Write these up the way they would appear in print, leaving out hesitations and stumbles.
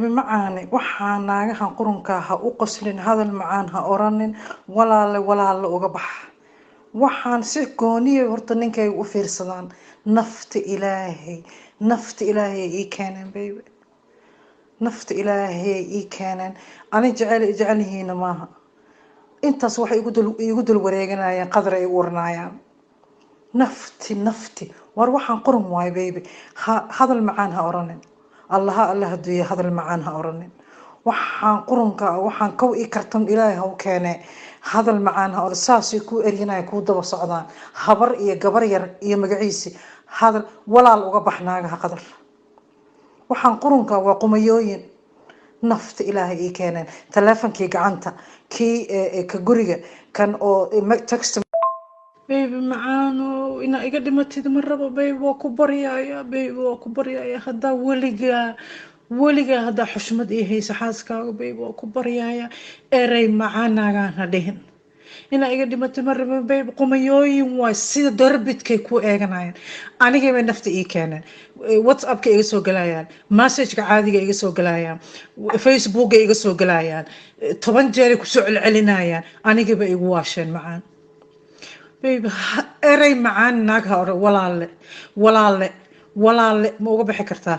baby macaane waxaa naagahan qurunka ha u qoslin hadal macaan ha oranin walaale uga bax waxaan si gooniya horta ninkay u fiirsadaan nafta ilaahay ii keeneen baby nafta ilaahay ii keeneen ani jecelyihiina maaha intaas waxay igu dul wareeganayaan qadar ay u warnaayaan nafti war waxaan qurun waay baby hadal macaan ha oranin alla haduuya hadal macaan ha oranin waxaan qurunka waxaan kow ii kartan ilaahay ha u keenee hadal macaan ha or saasay ku eryanaya kuu daba socdaan habar iyo gabar yar iyo magaciisi hadal walaal uga bax naagaha qadar waxaan qurunka waa qumayooyin nafta ilaahay ii keeneen taleefankii gacanta kii ka guriga kan oo text baby macaano inaa iga dhimatid ma rabo baby waa ku baryaaya haddaa weligaa haddaa xushmad ii haysa xaaskaaga baby waa ku baryaaya erey macaanaagaan ha dhihin inaa iga dhimatid ma rabo baby qumayooyin waay sida darbidkay ku eeganayaan anigay bay nafta ii keeneen whatsappka iga soo galayaan messageka caadiga iga soo galayaan facebooka iga soo galayaan 10 jeeray kusoo celcelinayaan anigayba igu waasheen macaan baby erey macaan naag ha ore walaale ma uga bixi kartaa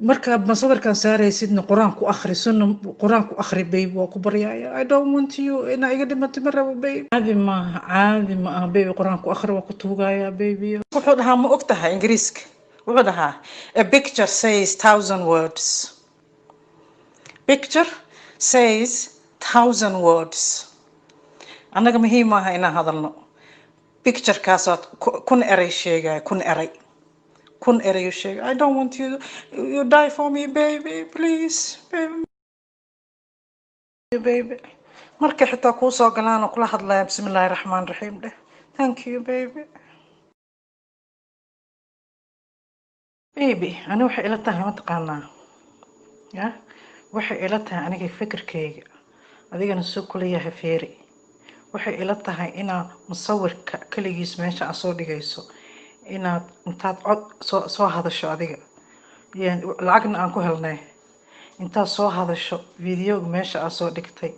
marka masawirkan saaraysidna quraan ku akhri sunna quraan ku akhri baby waa ku baryaaya I don't want you inaa iga dhimatay ma rabo baby caadi maaha baby quraan ku akhri waa ku tuugaya baby wuxuu dhahaa ma og tahay ingiriiska wuxuu dhahaa a picture says 1,000 words annaga muhiim maaha inaan hadalno picturekaasoo kun eray sheegaya kun erayu sheegay I don't want you die for me baby please baby markay xitaa kuu soo galaan oo kula hadlaya bismillaahi raxmaan raxiim dheh thank you baby ani waxay ila tahay mataqaanaa ya waxay ila tahay aniga fikirkayga adigana soo kula yahay feeri waxay ila tahay inaad musawirka kaligiis meesha aad soo dhigayso inaad intaad cod soo hadasho adiga lacagna aan ku helnay intaad soo hadasho videoga meesha aad soo dhigtay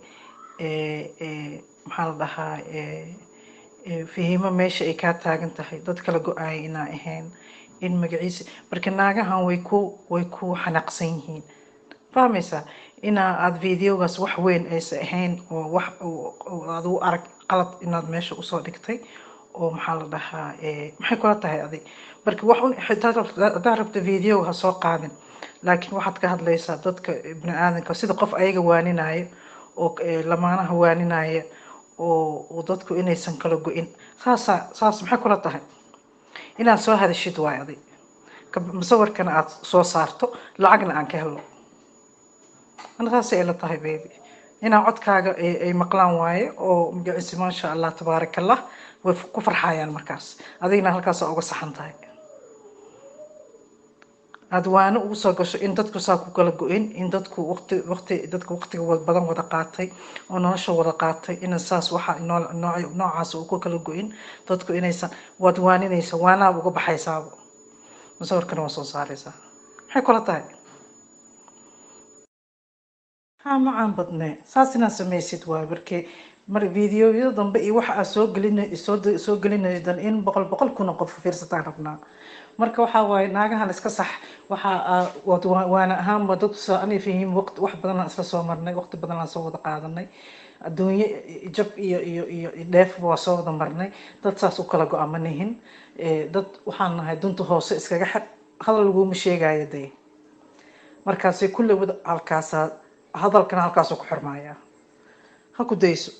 maxaa la dhahaa fahimo meesha ay kaa taagan tahay dad kala go-aaya inaa ahayn in magaciisa marka naagahan way ku xanaaqsan yihiin fahmaysaa aad videogaas wax weyn aysa ahayn oo wax aad u arag qalad inaad meesha usoo dhigtay oo maxaa la dhahaa maxay kula tahay adig marka wax hadaa rabta video ha soo qaadin laakiin waxaad ka hadlaysaa dadka ibni aadanka sida qof ayaga waaninaya oo lamaanaha waaninaya oo dadku inaysan kala go-in saas maxay kula tahay inaad soo hadashid waay adig musawirkana aad soo saarto lacagna aan ka helo أنا راسي إلى طهي بيبي هنا عد كاغا أي مقلان واي أو مجلس ما شاء الله تبارك الله وكفر حياة المركز هذينا هالكاس أوجس حنتاي أدوان وساقش إن دتكو ساقو كلا إن دتكو وقت بدن ودقاتي ونشوا ودقاتي إن الساس وح نوع عاس وكو كلا جوين دتكو إن يسا ودوان إن يسا وانا وجو بحيسابه مصور كنا وصل صاريسا هاي كلها تاي ها معان بدنا ساسنا سميسيت وابركي مر فيديو يضم بقي وحا سوق لنا جدا إن بقل كنا قف فرصة ربنا marka waxa way naagahan iska sax waxa waana ahaan dad ani fahim waqti wax badan aan isla soo marnay waqti badan aan soo wada qaadanay adduunyo jab iyo dheef waa soo wada marnay dad saas u kala go'aamanayn dad waxaan nahay dunta hoose iskaga xad hadal lagu ma sheegayo day markaas ay kulli wada halkaas hadalkan halkaas ku xirmaaya ha ku dayso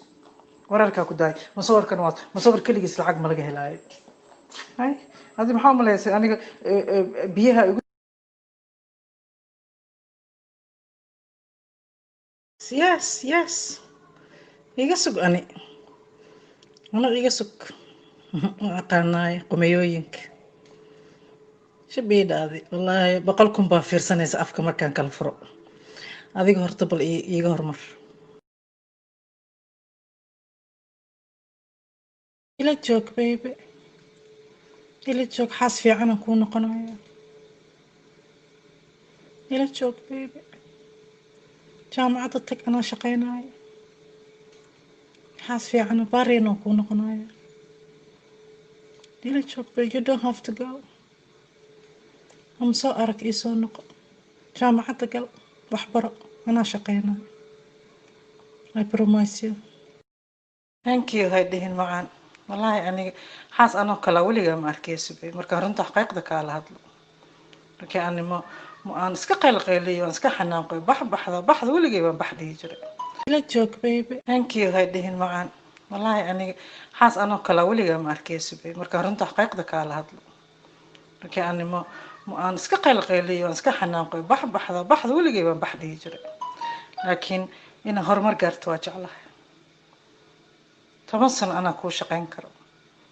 wararka ku day masawirkan waa masawir kaligiis lacag ma laga helaayo hay هذه محاولة يا أنا بيها يس يقصق أنا يقصق أقناي قميوينك شبيد هذه والله بقولكم بافير سنة أفكا مكان كالفرق هذه هرتبل يقهر مر إلى جوك بيبي إلى جوك حاس في عنا كون قنايا ila joog baby jaamacadda tag anaa shaqaynaayo maxaas fiican baariinoo kuu noqonayo ila joog baby you don't have to go ama soo arag ii soo noqo jaamacadda gal waxbaro anaa shaqaynaayo I promise you thank you hay dhihin macaan wallaahi aniga xaas anoo kala weligaa ma arkayso bay marka runta xaqiiqda kaala hadlo markii animo aan iska qaylqayliyo aan iska xanaaqo baxda weligay baan bax dhihi jiray ila joog baby thank you hay dhihin macaan wallaahi aniga xaas anoo kala weligaa ma arkayso bay marka runta xaqiiqda kaala hadlo markii animo aan iska qaylqayliyo aan iska xanaaqo baxda weligay baan bax dhihi jiray laakiin inaan horumar gaarto waa jeclahay 10 sano anaa kuu shaqayn karo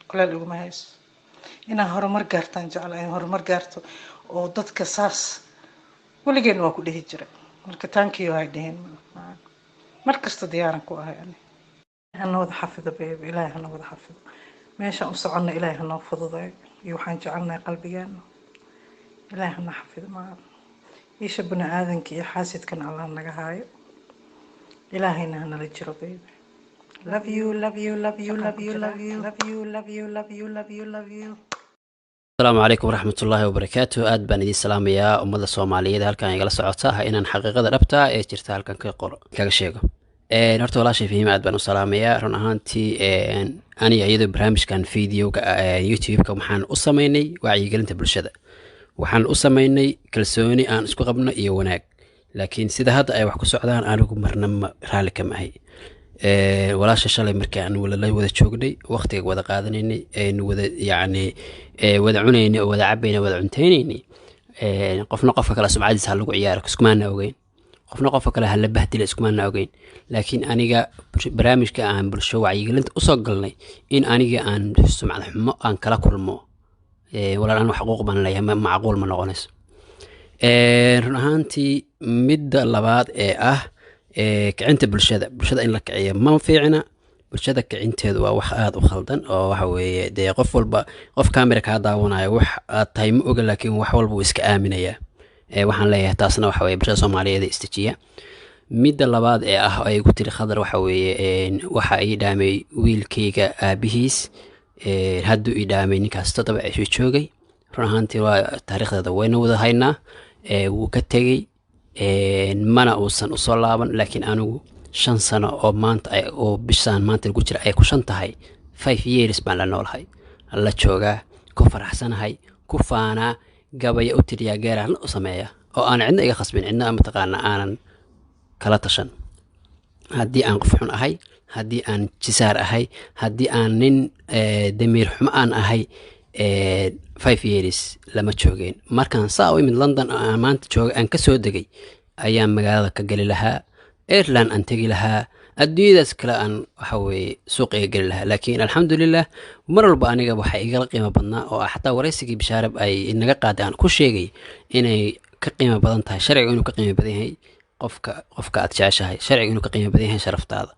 kuleel iguma hayso inaan horumar gaartaan jeclahay in horumar gaarto oo dadka saas weligeena waa ku dhihi jiray marka thank you hay dhihin mar kasta diyaaran ku ahay ani hana wada xafido baby ilaahay hana wada xafido meeshaan u soconno ilaahay hana fududeeyo iyo waxaan jecelnahay qalbigeena ilaahay hana xafido isha bani aadanka iyo xaasidkan allah naga haayo ilaahayna hanala jiro baby love you love you love you love you love you love you love you love you love you love you السلام عليكم ورحمة الله وبركاته آد بان idin salaamayaa ummada Soomaaliyeed halkan igala socota inaan xaqiiqada dhabta ee jirta halkan kaga sheego horta walaashay Fahim aad baan u salaamayaa run ahaantii aniga iyadoo barnaamijkan videoga YouTube-ka waxaan u sameynay wacyigelinta bulshada waxaan u sameynay kalsooni aan isku qabno iyo wanaag laakiin sida hadda ay wax ku socdaan anigu marna raali kama ahay walaasha shalay markii aan wada joognay waqtiga wada qaadanaynay aynu wada yacni wada cunaynay oo wada cabaynay wada cuntaynay qofna qofka kale sumcadiisa ha lagu ciyaaro iskumaana ogeyn qofna qofka kale ha la bahdila iskumaana ogeyn laakiin aniga barnaamijka aan bulsho wacyigelinta u soo galnay in aniga aan sumcad xumo aan kala kulmo walaal aan xuquuq baan leeyahay macquul ma noqonayso run ahaantii midda labaad ee ah kicinta bulshada in la kiciyo ma fiicna bulshada kicinteedu waa wax aad u khaldan oo waxa weeye dee qof walba qof camera ka daawanayo wax aad tahay ma oga laakiin wax walba uu iska aaminaya waxaan leeyahay taasna waxa weeye bulshada Soomaaliyeed istijiya midda labaad ee ah ay ku tiri khadar waxa weeye waxa ay dhaamay wiilkayga aabihiis hadduu i dhaamay ninkaas 7 cisho joogay run ahaantii waa taariikhdeeda wayna wada haynaa wuu ka tegey mana uusan u soo laaban laakiin anigu 5 sano oo maanta oo bishaan maanta lagu jira ay ku 5 tahay 5 years baan la noolahay la joogaa ku faraxsanahay ku faanaa gabaya u tiriyaa gaaraan u sameeya oo aan cidna iga khasbin cidna ama taqaana aanan kala tashan haddii aan qof xun ahay haddii aan jisaar ahay haddii aan nin damiir xumo aan ahay 5 years lama joogeen markaan saa u imid London aan maanta jooga aan ka soo degay ayaan magaalada ka gali lahaa Ireland aan tagi lahaa adduunyadaas kale aan waxa weeye suuqiga gali lahaa laakiin alxamdulillah mar walba aniga waxa igala qiimo badnaa oo xataa wareysigii bishaarab ay inaga qaadaan ku sheegay inay ka qiimo badan tahay sharciga inuu ka qiimo badan yahay qofka aad jeceshahay sharciga inuu ka qiimo badan yahay sharaftaada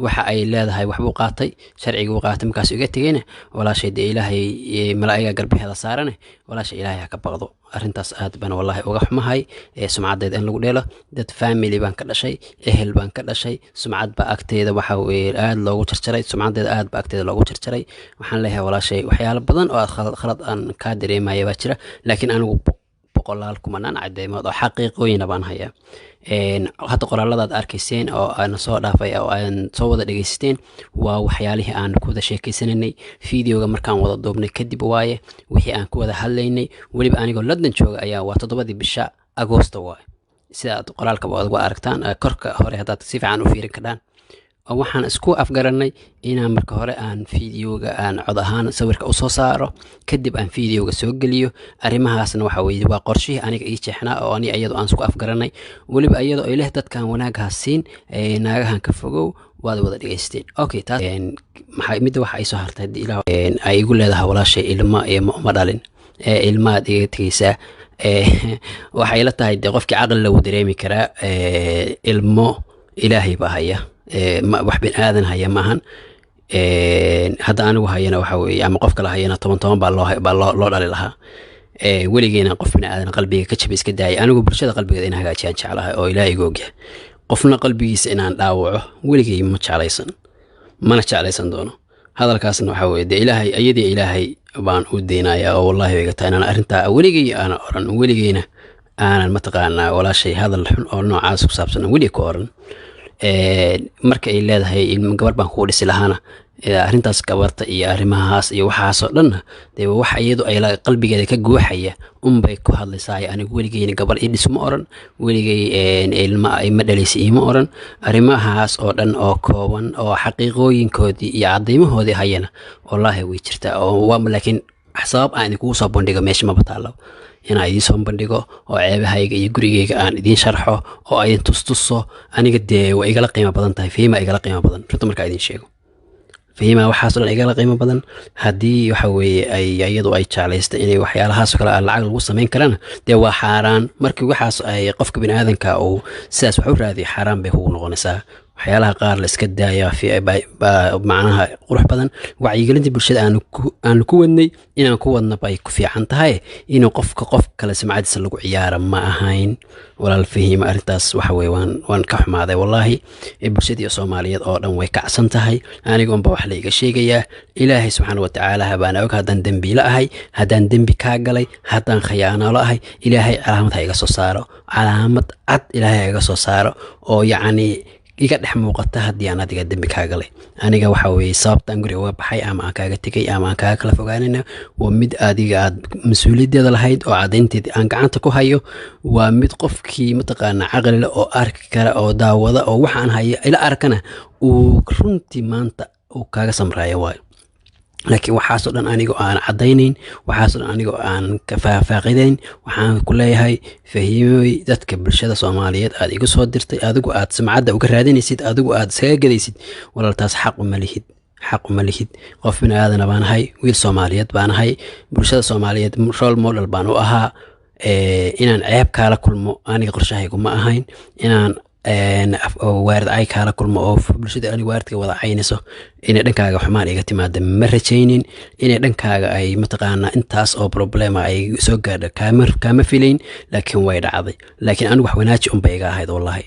waxa ay leedahay waxbuu qaatay sharciga uu qaatay markaas iga tagayna walaashay ilaahay malaa'iga galbeeda saarane walaashay ilaahay ka baqdo arrintaas aad baan wallahi uga xumahay sumcadeed in lagu dheelo dad family baan ka dhashay ehel baan ka dhashay sumcad ba agteeda waxa weeye aad loogu jarjaray sumcadeeda aad ba agteeda loogu jarjaray waxaan leeyahay walaashay waxyaalo badan oo khalad aan ka dareemayo baa jira laakiin anigu boqolaal kumanaan cadeemood oo xaqiiqooyin baan hayaa hadda qoraaladaad arkayseen oo aan soo dhaafay oo aan soo wada dhageysteen waa waxyaalihii aan ku wada sheekaysananay videoga markaan wada duubnay kadib waaye wixii aan ku wada hadlaynay waliba anigoo London jooga ayaa waa 7 bisha Agoosto waaye sida aad qoraalka uga aragtaan korka hore haddaad si fiican u fiirin kartaan waxaan isku afgaranay inaan marka hore aan videoga aan cod ahaan sawirka u soo saaro kadib aan videoga soo geliyo arimahaasna waxa weeye waa qorshihii aniga ii jeexnaa oo ani iyadoo aan isku afgaranay waliba iyadoo ay leh dadkan wanaagaas siin naagahan ka fogow waad wada dhageysteen okay taas maxay mid waxa ay soo hartay ilaa ay igu leedahay walaashay ilma ma dhalin ilmaad iga tagaysaa waxay la tahay qofkii aqal lagu dareemi karaa ilmo ilaahay baa haya wax bin aadan haya maahan hadda anigu hayana waxa weeye ama qof kale hayana 10 baa loo dhali lahaa weligeena qof bini aadan qalbiga ka jabay iska daayay anigu bulshada qalbigeeda in hagaajiyaan jeclahay oo ilaahay iga ogyahay qofna qalbigiisa inaan dhaawaco weligay ma jeclaysan mana jeclaysan doono hadalkaasna waxa weeye dee ilaahay ayadii ilaahay baan u deynayaa oo wallahi way iga tahay inaan arrintaa weligay aanan oran weligeyna aanan mataqaanaa walaashay hadal xun oo noocaas ku saabsan weli ka oran marka ay leedahay ilmo gabar baan kugu dhisi lahaana arrintaas gabarta iyo arrimahaas iyo waxaasoo dhanna dee wax iyadu ay qalbigeeda ka guuxaya unbay ku hadlaysaa anigu weligeyna gabar ii dhis ma oran weligay ilma ma dhalaysa iima oran arrimahaas oo dhan oo kooban oo xaqiiqooyinkoodii iyo cadaymahoodii hayana wallaahi way jirtaa oo laakiin sabab aan idinkugu soo bandhigo meesha maba taalo inaan idiin soo bandhigo oo ceebahayga iyo gurigeyga aan idiin sharxo oo idin tustuso aniga dee waa igala qiimo badan tahay fiima igala qiimo badan runta markaa idiin sheego fiima waxaasoo dhan igala qiimo badan haddii waxa weeye iyadu ay jeclaysta inay waxyaalahaasoo kale lacag lagu samayn karana dee waa xaaraan markii waxaas ay qofka bini aadanka uu sidaas wax u raadiyo xaaraan bay kugu noqonaysaa waxyaalaha qaar la iska daaya macnaha qurux badan wacyigelinta bulshada aanu ku wadnay inaan ku wadna bay ku fiican tahay inuu qofka qof kale samcadiisa lagu ciyaara ma ahayn walaal fahiima arrintaas waxa weye waan ka xumaaday wallaahi bulshadii soomaaliyeed oo dhan way kacsan tahay aniga unba wax la iga sheegayaa ilaahay subxaana watacaala baana og haddaan dembiila ahay haddaan dembi kaa galay haddaan khiyaanalo ahay ilaahay calaamad ha iga soo saaro calaamad cad ilaahay ha iga soo saaro oo yacni iga dhex muuqata haddii aan adiga dembi kaa galay aniga waxa weeye sababtaan guriga uga baxay ama aan kaaga tegay ama aan kaaga kala fogaanayna waa mid adiga aad mas-uuliyaddeeda lahayd oo caddaynteedii aan gacanta ku hayo waa mid qofkii mataqaanaa caqlile oo arki kara oo daawada oo waxaan hayo ila arkana uu runtii maanta uu kaaga samraaya waayo laakiin waxaasoo dhan anigoo aan caddaynayn waxaasoo dhan anigoo aan ka faahfaaqidayn waxaan ku leeyahay fahiimooy dadka bulshada soomaaliyeed aad igu soo dirtay adigu aad samcadda uga raadinaysid adigu aad iskaga gadaysid walaaltaas xaq uma lihid qof bini aadana baan ahay wiil soomaaliyeed baan ahay bulshada soomaaliyeed role model baan u ahaa inaan ceeb kaala kulmo aniga qorshahaygu ma ahayn inaan waarid ay kaala kulmo oo bulshada ani waaridka wada caynayso inay dhankaaga xumaan iga timaada ma rajaynin inay dhankaaga ay mataqaanaa intaas oo problema ay soo gaadho kaama filayn laakiin way dhacday laakiin anigu wax wanaaji unbay iga ahayd wallahi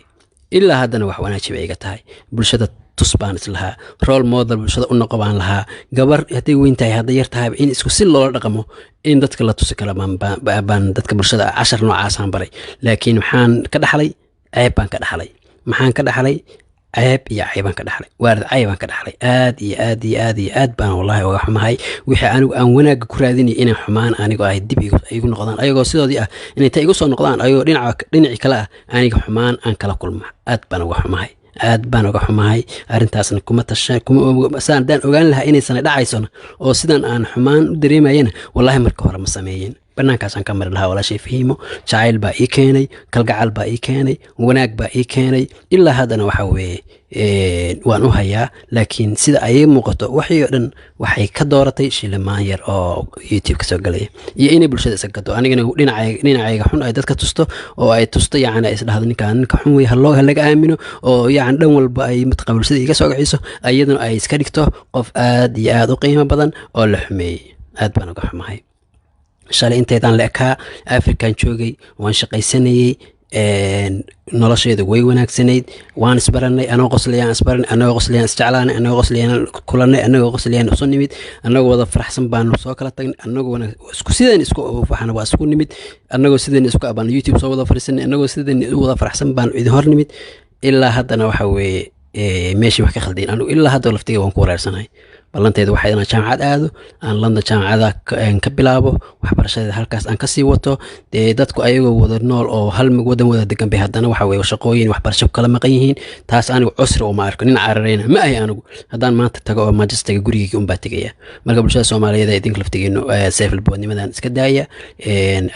ilaa haddana wax wanaaji bay iga tahay bulshada tus baan islahaa role model bulshada u noqo baan lahaa gabar hadday weyn tahay hadday yar tahay in isku si loola dhaqmo in dadka la tusi kala baan dadka bulshada cashar noocaasaan baray laakiin maxaan ka dhaxlay ceeb baan ka dhaxlay maxaan ka dhaxlay ceeb iyo caybaan ka dhaxlay waarid caybaan ka dhaxlay aad iyo aad iyo aad iyo aad baan wallahi uga xumahay wixii anigu aan wanaagga ku raadinay inay xumaan anigu ay dib igu noqdaan ayagoo sidoodii ah inay ta igu soo noqdaan ayagoo dhinacii kale ah aniga xumaan aan kala kulma aad baan uga xumahay arrintaasna saan daan ogaan lahaa inaysan dhacaysona oo sidan aan xumaan u dareemayana wallahi marka hore ma sameeyeen banaankaasaan ka mari lahaa walaashay fahiimo jacayl baa ii keenay kalgacal baa ii keenay wanaag baa ii keenay ilaa haddana waxa weeye waan u hayaa laakiin sida ay muuqato waxii oo dhan waxay ka dooratay shilimaan yar oo youtube ka soo galaya iyo inay bulshada isa gato anigana dhinacayga xun ay dadka tusto oo ay tusto yacni ay isdhahdo ninka xun wey halaga aamino oo yacni dhan walba ay mataqaa bulshada iga soo gaciso iyaduna ay iska dhigto qof aad iyo aad u qiimo badan oo la xumeeyey aad baan uga xumahay shalay inteedaan la ekaa afrikan joogay waan shaqaysanayey nolosheedu way wanaagsanayd waan isbaranay anagoo qoslayaan isbaranay anagoo qoslayaan isjeclaanay anagoo qoslayaan kulanay anagoo qoslayaan isu nimid anagoo wada faraxsan baanu soo kala tagnay anagoo sideen isku waxana waa isku nimid anagoo sideen isku abaan youtube soo wada fariisanay anagoo sideen wada faraxsan baanu idin hor nimid ilaa haddana waxa weeye meeshii wax ka khaldayn anigu ilaa hadda laftiga waan ku wareersanahay ballanteeda waxay inaan jaamacad aado aan London jaamacada ka bilaabo waxbarashada halkaas aan ka sii wato dadku ayagoo wada nool oo hal wadan wada degan bay haddana waxa weeye shaqooyin waxbarasho kala maqan yihiin taas anigu cusri uma arko nin carareyna ma ahay anigu haddaan maanta tago oo Manchester gurigeyga un baa tegaya marka bulshada Soomaaliyeed ay idin laftigeenu self-helpnimadan iska daaya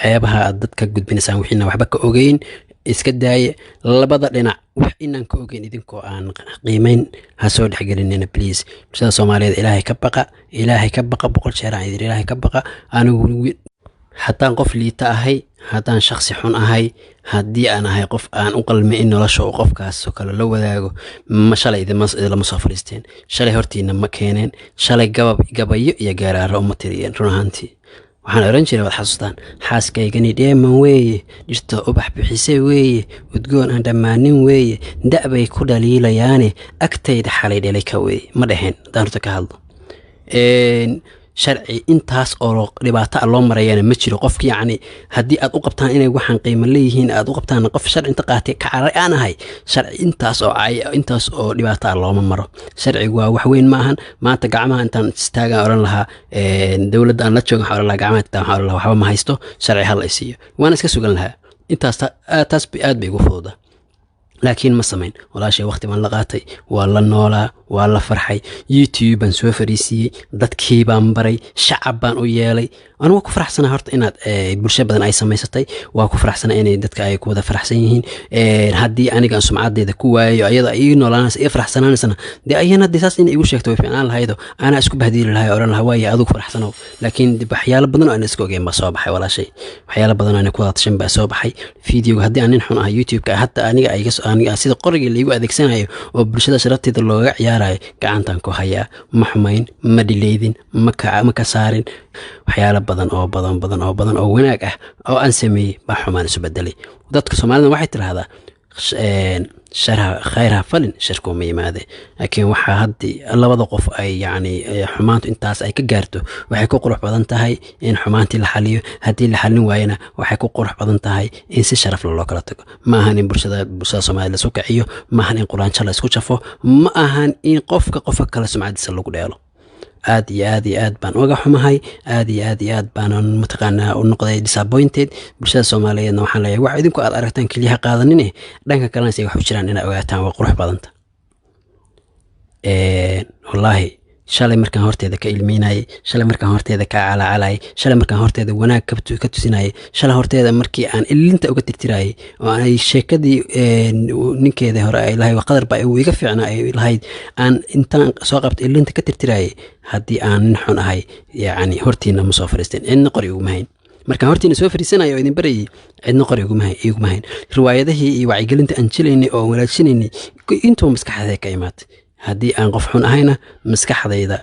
ceebaha dadka gudbinaysan wixina waxba ka ogeyn iska daaya labada dhinac wax inaan ka ogeyn idinkoo aan qiimeyn ha soo dhexgelinina please bulshada Soomaaliyeed ilaahay ka baqa boqol jeer aan idin ilaahay ka baqa anigu haddaan qof liita ahay haddaan shakhsi xun ahay haddii aan ahay qof aan u qalmay in nolosha uu qofkaas oo kale la wadaago ma shalay lama soo fariisteen shalay hortiina ma keeneen shalay gabayo iyo gaaraaro uma tiriyeen run ahaantii waxaan oran jiray waad xasuustaan xaaskaygani dheeman weeye dhirta ubax bixisay weeye udgoon aan dhammaanin weeye da'bay ku dhaliilayaane agtayda xalay dhelay ka weeye ma dhaheen haddaan horta ka hadlo sharci intaas oo dhibaato loo marayana ma jiro qofka yacni haddii aad u qabtaan inay waxaan qiimo leeyihiin aad u qabtaan qof sharci inta qaatay ka caray aan ahay sharci intaas oo dhibaato looma maro sharcigu waa wax weyn maahan maanta gacmaha intaan istaagaan oran lahaa dowladda aan la jooga waxaan oran lahaa gacmaha intaan waxaan oran lahaa waxba ma haysto sharci hal ay siiyo waana iska sugan lahaa intaas taas aad bay igu fududa laakiin ma samayn walaashay waqti baan la qaatay waa la noolaa waa la farxay youtube baan soo fariisiiyey dadkii baan baray shacab baan u yeelay أنا waa ku faraxsanahay horta inaad bulsho badan ay samaysatay waa ku faraxsanahay inay dadka ay ku wada faraxsan yihiin haddii aniga sumcadeeda ku waayo ayada ay noolaanaysa ee faraxsanaanaysana de ayana disaas in igu sheegto way fiicnaan lahaydo ana isku bahdiili lahay oran lahaa way adigu faraxsanow laakiin waxyaalo badan oo aan isku ogeyn ba soo baxay walaashay waxyaalo badan oo aan ku hadashan ba soo baxay video haddii aan nin xun ah youtube-ka hatta aniga sida qoriga la igu adeegsanayo oo bulshada sharafteeda looga ciyaarayo gacantan ku hayaa ma xumayn ma dhileydin ma ka saarin waxyaalo badan oo wanaag ah oo aan sameeyay baa xumaan isu bedelay dadka Soomaalida waxay tiraahdaa sharha khayra falin shirku ma yimaade laakiin waxa hadii labada qof ay yaani xumaantu intaas ay ka gaarto waxay ku qurux badan tahay in xumaantii la xaliyo hadii la xalin waayana waxay ku qurux badan tahay in si sharaf leh loo kala tago ma ahan in bulshada Soomaaliyeed la isku kiciyo ma ahan in quraanjo la isku jafo ma ahan in qofka kala sumcadiisa lagu dheelo aad iyo aad baan uga xumahay aad iyo aad baan mataqaanaa u noqday disappointed bulshada Soomaaliyeedna waxaan leeyahay wax idinku aad aragtaan kaliya qaadanine dhanka kalena say wax u jiraan in ay ogaataan waa qurux badanta wallahi shalay markaan horteeda ka ilmeynay shalay markaan horteeda ka calacalay shalay markaan horteeda wanaag ka tusinay shalay horteeda markii aan ilinta uga tirtiray oo ay sheekadii ninkeeda hore ay lahayd qadar baa iga fiicnaa ay lahayd aan intaan soo qabtay ilinta ka tirtiray haddii aan nin xun ahay yaani hortiina ma soo fariisteen cidna qori ugu mahayn markaan hortiina soo fariisanayo oo idin barayay cidna qori ugu mahayn riwaayadihii iyo wacyigelinta aan jilaynay oo walaajinaynay intuu maskaxda ka imaatay haddii aan qof xun ahayna maskaxdayda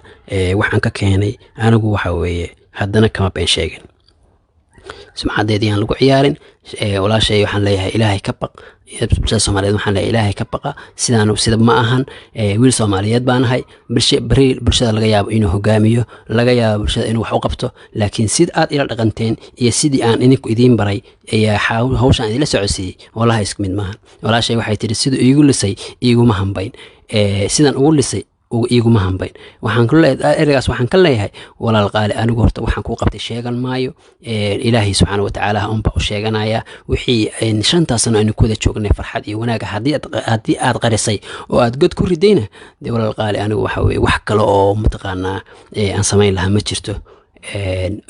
waxaan ka keenay anigu waxa weeye haddana kama been sheegin sumcadeedii aan lagu ciyaarin walaashay waxaan leeyahay ilaahay ka baq bulshada Soomaaliyeed waxaan leeyahay ilaahay ka baqa sida ma ahan wiil Soomaaliyeed baan ahay bulshada laga yaabo inuu hogaamiyo laga yaabo bulshada inuu wax u qabto laakiin sid aad ila dhaqanteen iyo sidii aan idinku idin baray ayaa hawshan idin la socodsiiyay wallahi isku mid maahan walaashay waxay tiri sidoo iigu lisay iiguma hambayn sidan ugu lisay iiguma hambayn waxaan ku leeyahay eragaas waxaan ka leeyahay walaal qaali anigu horta waxaan ku qabtay sheegan maayo ilaahay subxaanahu wa ta'aala umba u sheeganaya wixii shanta sano aynu ku wada joognay farxad iyo wanaag haddii aad qarisay oo aad god ku ridayna de walaal qaali anigu waxa weeye wax kale oo mataqaanaa aan samayn lahaa ma jirto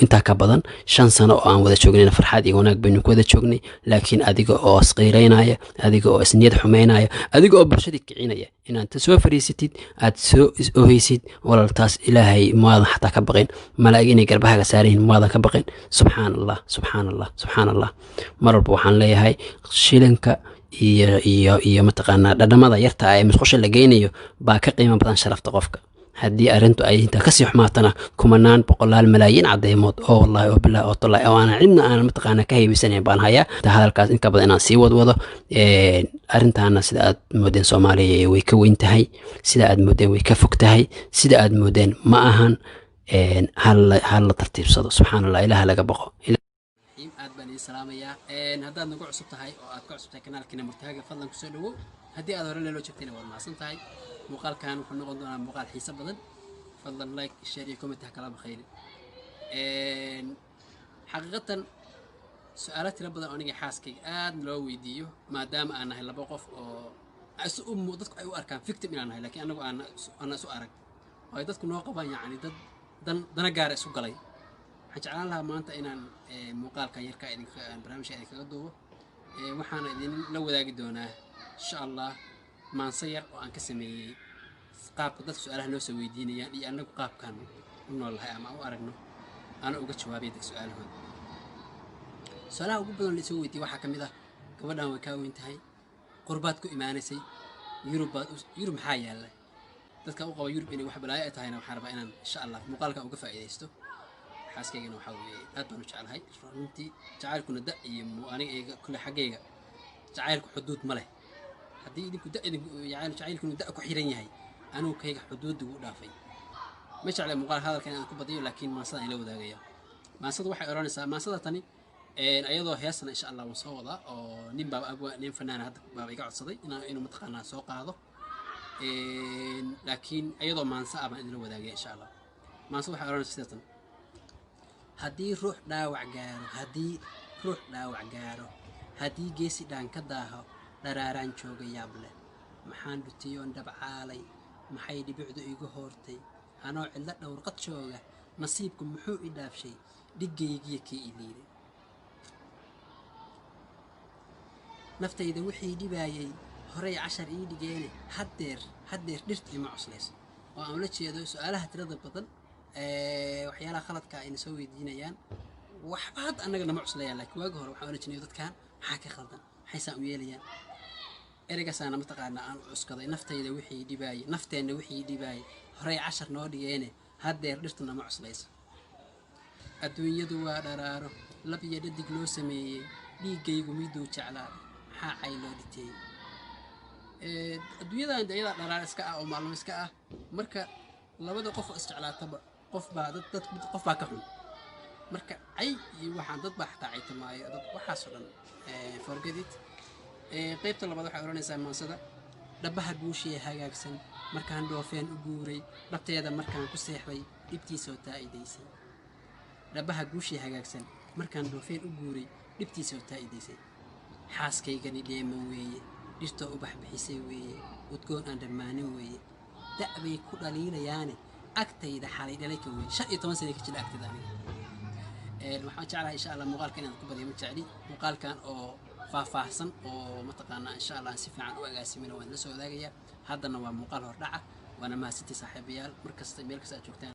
inta ka badan 5 sano oo aan wada joognay farxad iyo wanaag baynu ku wada joognay laakiin adiga oo isqiireynaya adiga oo isniyad xumeynaya adiga oo bulshada kicinaya inaad soo fariisatid aad soo oohaysid walaaltaas ilaahay maadan xataa ka baqin malaa'ig inay garbahaga saareen maadan ka baqin subhanallah marba waxaan leeyahay shilanka iyo mataqaanaa dhadhamada yarta ay musqusha la geynayo baa ka qiimo badan sharafta qofka haddii arintu ay inta ka sii xumaatana kumanaan boqolaal malaayiin cadeymood oo wallahi oo billaah oo tallaah oo aan cidna aan mataqaanaa ka heebisaneyn baan hayaa hadalkaas inka badan inaan sii wadwado arintaana sida aad moodeen Soomaaliya way ka weyn tahay sida aad moodeen way ka fog tahay sida aad moodeen ma ahan hal la tartiibsado subxaanallah ilaaha laga baqo aad baan idin salaamayaa haddaad nagu cusub tahay oo aad ka cusub tahay kanaalkiina Murtaaga fadlan ku soo dhawow haddii aad hore leelo joogtayna waad mahadsan tahay muuqaalkan wuxuu noqon doonaa muuqaal xiiso badan fadlan like share iyo comment kala baqaynin xaqiiqatan su'aalo tiro badan oo aniga xaaskayga aad loo weydiiyo maadaama aan nahay laba qof oo dadku ay u arkaan victim inaan nahay laakiin anagu aan isu arag oo ay dadku noo qabaan yacni dana gaara isu galay waxaan jeclaan lahaa maanta inaan muuqaalkan yarka barnaamijka idinkaga duubo waxaana idin la wadaagi doonaa insha allah maanse yar oo aan ka sameeyey qaabka dadka su'aalaha noo soo weydiinayaan iyo anagu qaabkan u noolahay ama u aragno ana uga jawaabay dadka su'aalahooda su'aalaha ugu badan la soo weydiiyay waxaa ka mid ah gabadhan way kaa weyn tahay qurbaad ku imaanaysay yurub maxaa yaalla dadka u qaba yurub inay wax balaayo ay tahayna waxaan rabaa inaan insha allah muuqaalkan uga faa'iidaysto xaaskaygana waxaa weeye aad baan u jeclahay runtii jacaylkuna da iyo aniga kule xaggayga jacaylku xuduud ma leh haddii idinku da idinku jacaylkunu da ku xiran yahay anugu kayga xuduudda ugu dhaafay ma jeclay muuqaal hadalka inaan ku badiyo laakiin maansada aan la wadaagaya maansada waxay oranaysaa maansada tani ayadoo heesana insha allah waan soo wadaa oo nin fanaan hadda baaba iga codsaday inuu mataqaanaa soo qaado laakiin ayadoo maansa ah baan idinla wadaagaya insha allah maansada waxay oranaysaa sida tan haddii ruux dhaawac gaaro haddii geesi dhaan ka daaho dharaaraan jooga yaab leh maxaan dhutiyoon dhabcaalay maxay dhibicdu igu hoortay anoo cidlo dhowrqad jooga nasiibku muxuu i dhaafshay dhiggaygiyo kii i liiday naftayda wixii dhibaayay horey cashar ii dhigeene haddeer dhirta ima cuslayso oo aan la jeedo su-aalaha tirada badan waxyaalaha khaladka ayna soo weydiinayaan waxba hadda annaga nama cuslayaan laakiin waagi hore waxaan ola jirnay dadkan maxaa ka khaldan maxaysaan u yeelayaan ereygasaana mataqaanaa aan u cuskaday naftayda wixii dhibaayay nafteenna wixii dhibaayay horey cashar noo dhigeene haddeer dhirta nama cuslayso adduunyadu waa dharaaro lab iyo dhadig loo sameeyey dhiiggaygu miduu jeclaa maxaa cay loo dhiteeyey adduunyadan ayadaa dharaar iska ah oo maalmo iska ah marka labada qof oo isjeclaataba qof baa ka xun marka cay iyo waxaan dad baa xataa caytamaayo dad waxaasoo dhan forget it qaybta labaad waxay oranaysaa maansada dhabaha guushee hagaagsan markaan dhoofeen u guuray dhabteeda markaan ku seexday dhibtiisoo taa'idaysay dhabaha guushee hagaagsan markaan dhoofeen u guuray dhibtiisoo taa'idaysay xaaskaygani dheeman weeye dhirtoo ubax bixisay weeye udgoon aan dhammaanin weeye da'bay ku dhaliilayaane agtayda xalay dhalay ka weeye 15 sano ka jira agtayda aniga waxaan jeclahay insha allah muuqaalka inaan ku badiyo ma jecli muuqaalkan oo faahfaahsan oo mataqaanaa insha allah si fiican u agaasimina waan la soo wadaagayaa haddana waa muuqaal hordhaca waana mahadsantii saaxiibayaal markasta meel kasta aad joogtaan